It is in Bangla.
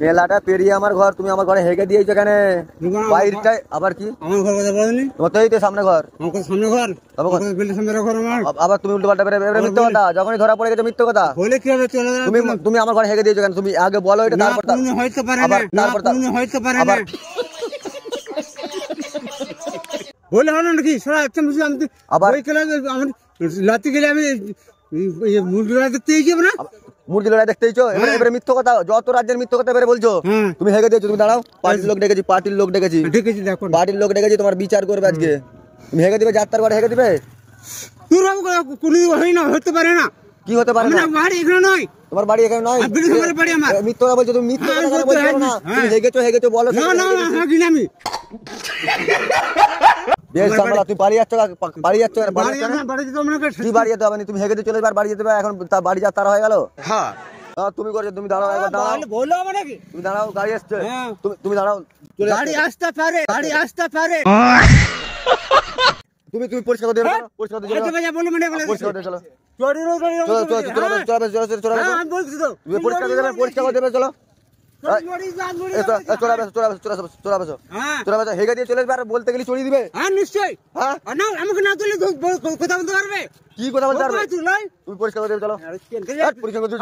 মেলাটা পেরিয়ে আমার ঘর, তুমি আমার ঘরে হেগে দিয়েছো কেন? বাইরটাই আবার কি? আমার ঘর কথা বলনি, তোমার তো এই তো সামনে ঘর। আমার কথা সামনে ঘর, সামনে ঘর আমার। আবার তুমি উল্টো পাল্টা মিথ্যে কথা, যখনই ধরা পড়ে গেছে মিথ্যে কথা বলে কি হবে? চলে যাবে। তুমি আমার ঘরে হেগে দিয়েছো কেন? তুমি আগে বলো এটা, তারপর হইতে পারে না, হইতে পারে না বলে হলো নাকি? সারা একটা মুসলিম আমি আবার ওই খেলা আমার লাতি গেলে আমি মুরগি লড়াই দেখতে যাবো না? মুরগি লড়াই দেখতে চাইছো? এবারে মিথ্যে কথা, যত রাজ্যের মিথ্যে কথা এবারে বলছো। তুমি হেগে দিয়েছো। তুমি দাঁড়াও, পার্টির লোক ডেকেছি, পার্টির লোক ডেকেছি, দেখো পার্টির লোক ডেকেছি, তোমার বিচার করবে আজকে। তুমি হেগে দিবে, যাত্রার ঘরে হেগে দিবে? তোর কোনো হয় না, হতে পারে না। কি হতে পারে না? বাড়ি এখানে নয়, তোমার বাড়ি এখানে নয়। বাড়ি আমার। মিথ্যে কথা বলছো তুমি, মিথ্যে কথা বলছো না। তুমি হেগেছো বলো। না না আমি বেশ সামলা, তুমি বাড়ি যাচ্ছ, বাড়ি যাচ্ছ, কি বাড়ি যেতে হবে? তুমি হেগে দিয়ে চলে যাবে, বাড়ি যেতে হবে। এখন বাড়ি যা তার হয়ে গেল। হ্যাঁ তুমি করছো, তুমি দাঁড়াও, একবার দাঁড়াও, বলো হবে নাকি? তুমি দাঁড়াও, গাড়ি আসছে, তুমি দাঁড়াও, গাড়ি আসতে পারে, গাড়ি আসতে পারে। তুমি পরিষ্কার করে দেবে, পরিষ্কার করে দেবে, পরিষ্কার করে চলো, পরিষ্কার করে দেবে, পরিষ্কার করে দেবে, চলো। হেগে দিয়ে চলে যাবে, আর বলতে গেলে চড়িয়ে দিবে। হ্যাঁ নিশ্চয়ই, হ্যাঁ আমাকে না তুলে কথা বলতে পারবে? কি কথা বলতে পারবে? তুমি পরিষ্কার করে দেবে, চলো, পরিষ্কার করে দেবে।